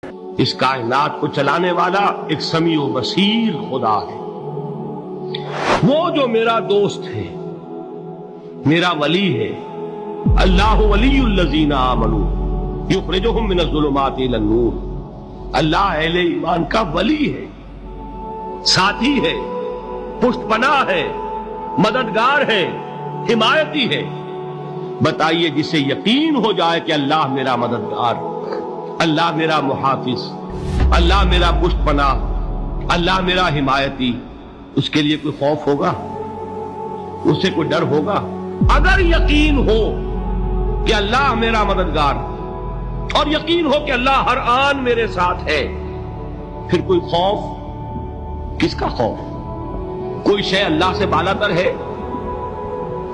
اس کائنات کو چلانے والا ایک سمیع و بصیر خدا ہے، وہ جو میرا دوست ہے، میرا ولی ہے۔ اللہ ولی الذین آمنوا یخرجہم من الظلمات الی النور۔ اللہ اہل ایمان کا ولی ہے، ساتھی ہے، پشت پناہ ہے، مددگار ہے، حمایتی ہے۔ بتائیے جسے یقین ہو جائے کہ اللہ میرا مددگار، اللہ میرا محافظ، اللہ میرا پشت پناہ، اللہ میرا حمایتی، اس کے لیے کوئی خوف ہوگا؟ اس سے کوئی ڈر ہوگا؟ اگر یقین ہو کہ اللہ میرا مددگار اور یقین ہو کہ اللہ ہر آن میرے ساتھ ہے، پھر کوئی خوف؟ کس کا خوف؟ کوئی شے اللہ سے بالاتر ہے؟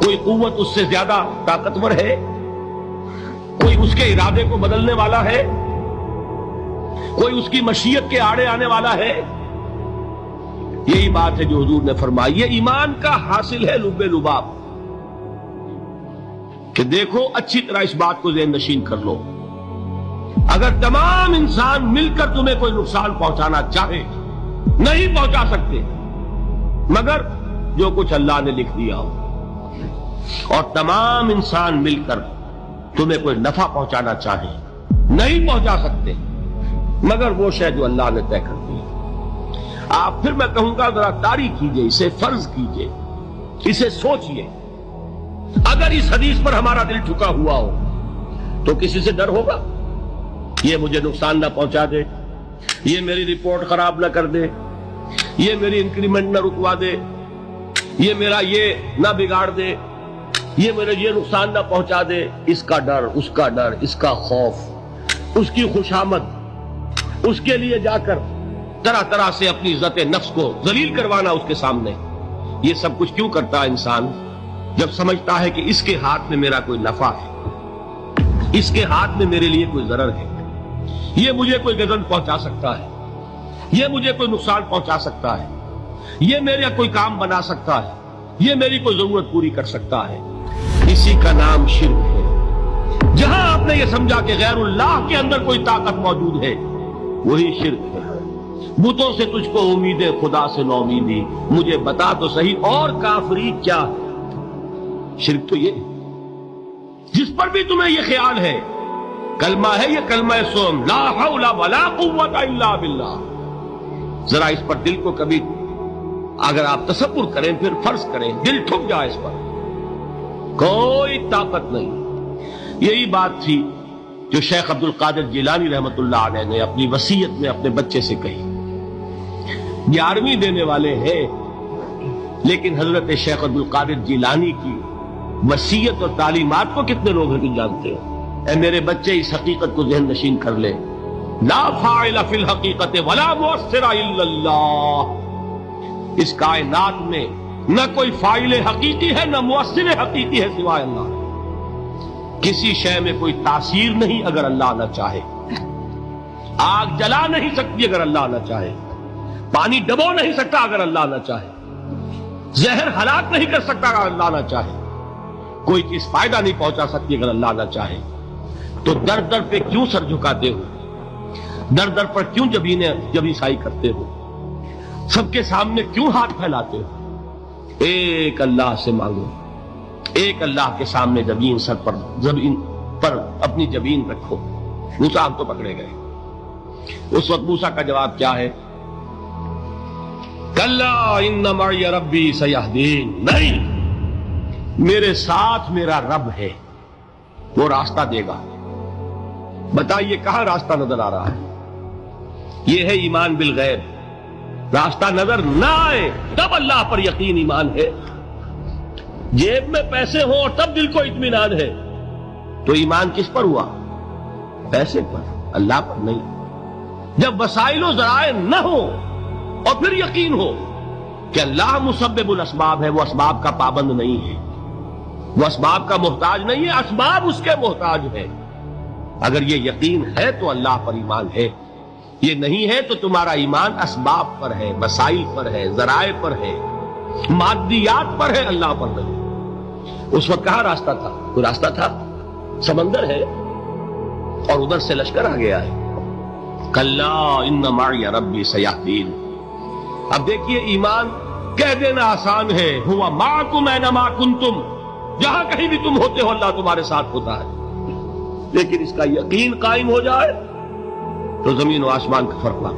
کوئی قوت اس سے زیادہ طاقتور ہے؟ کوئی اس کے ارادے کو بدلنے والا ہے؟ کوئی اس کی مشیت کے آڑے آنے والا ہے؟ یہی بات ہے جو حضور نے فرمائی، یہ ایمان کا حاصل ہے لب لباب، کہ دیکھو اچھی طرح اس بات کو ذہن نشین کر لو، اگر تمام انسان مل کر تمہیں کوئی نقصان پہنچانا چاہے نہیں پہنچا سکتے، مگر جو کچھ اللہ نے لکھ دیا ہو، اور تمام انسان مل کر تمہیں کوئی نفع پہنچانا چاہے نہیں پہنچا سکتے، مگر وہ شے جو اللہ نے طے کر دی۔ آپ پھر میں کہوں گا ذرا طاری کیجئے، اسے فرض کیجئے، اسے سوچئے، اگر اس حدیث پر ہمارا دل جھکا ہوا ہو تو کسی سے ڈر ہوگا؟ یہ مجھے نقصان نہ پہنچا دے، یہ میری رپورٹ خراب نہ کر دے، یہ میری انکریمنٹ نہ رکوا دے، یہ میرا یہ نہ بگاڑ دے، یہ میرے یہ نقصان نہ پہنچا دے۔ اس کا ڈر، اس کا ڈر، اس کا خوف، اس کی خوشامد، اس کے لیے جا کر طرح طرح سے اپنی عزت نفس کو ذلیل کروانا اس کے سامنے، یہ سب کچھ کیوں کرتا ہے انسان؟ جب سمجھتا ہے کہ اس کے ہاتھ میں میرا کوئی نفع ہے، اس کے ہاتھ میں میرے لیے کوئی ضرر ہے، یہ مجھے کوئی غضب پہنچا سکتا ہے، یہ مجھے کوئی نقصان پہنچا سکتا ہے، یہ میرا کوئی کام بنا سکتا ہے، یہ میری کوئی ضرورت پوری کر سکتا ہے، اسی کا نام شرک ہے۔ جہاں آپ نے یہ سمجھا کہ غیر اللہ کے اندر کوئی طاقت موجود ہے، وہی شرک ہے۔ بتوں سے تجھ کو امید ہے، خدا سے نو امیدی، مجھے بتا تو صحیح اور کافری کیا ہے؟ شرک تو یہ جس پر بھی تمہیں یہ خیال ہے، کلمہ ہے یہ کلمہ سوم، لا حول ولا قوت الا باللہ، ذرا اس پر دل کو کبھی اگر آپ تصور کریں، پھر فرض کریں، دل ٹھک جائے اس پر، کوئی طاقت نہیں۔ یہی بات تھی جو شیخ عبد القادر جیلانی رحمت اللہ علیہ نے اپنی وصیت میں اپنے بچے سے کہی۔ 11ویں دینے والے ہیں، لیکن حضرت شیخ عبد القادر جیلانی کی وصیت اور تعلیمات کو کتنے لوگ ہیں کہ جانتے ہو؟ اے میرے بچے، اس حقیقت کو ذہن نشین کر لے، لا فاعل فی الحقیقت ولا مؤثر الا اللہ۔ اس کائنات میں نہ کوئی فاعل حقیقی ہے، نہ مؤثر حقیقی ہے سوائے اللہ۔ کسی شے میں کوئی تاثیر نہیں اگر اللہ نہ چاہے، آگ جلا نہیں سکتی اگر اللہ نہ چاہے، پانی ڈبو نہیں سکتا اگر اللہ نہ چاہے، زہر ہلاک نہیں کر سکتا اگر اللہ نہ چاہے، کوئی چیز فائدہ نہیں پہنچا سکتی اگر اللہ نہ چاہے۔ تو در در پہ کیوں سر جھکاتے ہو؟ در در پر کیوں جبیں سائی کرتے ہو؟ سب کے سامنے کیوں ہاتھ پھیلاتے ہو؟ ایک اللہ سے مانگو، ایک اللہ کے سامنے زمین پر اپنی جبین رکھو۔ موسیٰ ہم تو پکڑے گئے۔ اس وقت موسیٰ کا جواب کیا ہے؟ کلا ان معی ربی سیہدین، نہیں، میرے ساتھ میرا رب ہے، وہ راستہ دے گا۔ بتائیے کہاں راستہ نظر آ رہا ہے؟ یہ ہے ایمان بالغیب۔ راستہ نظر نہ آئے تب اللہ پر یقین ایمان ہے۔ جیب میں پیسے ہوں اور تب دل کو اطمینان ہے، تو ایمان کس پر ہوا؟ پیسے پر، اللہ پر نہیں۔ جب وسائل و ذرائع نہ ہو اور پھر یقین ہو کہ اللہ مسبب الاسباب ہے، وہ اسباب کا پابند نہیں ہے، وہ اسباب کا محتاج نہیں ہے، اسباب اس کے محتاج ہے۔ اگر یہ یقین ہے تو اللہ پر ایمان ہے، یہ نہیں ہے تو تمہارا ایمان اسباب پر ہے، وسائل پر ہے، ذرائع پر ہے، مادیات پر ہے، اللہ پر نہیں۔ اس وقت کہاں راستہ تھا؟ کوئی راستہ تھا؟ سمندر ہے اور ادھر سے لشکر آ گیا ہے، کلا ان معی ربی سیہدین. اب دیکھیے ایمان کہہ دینا آسان ہے، ہوا معکم اینما کنتم، جہاں کہیں بھی تم ہوتے ہو اللہ تمہارے ساتھ ہوتا ہے، لیکن اس کا یقین قائم ہو جائے تو زمین و آسمان کا فرق ہے.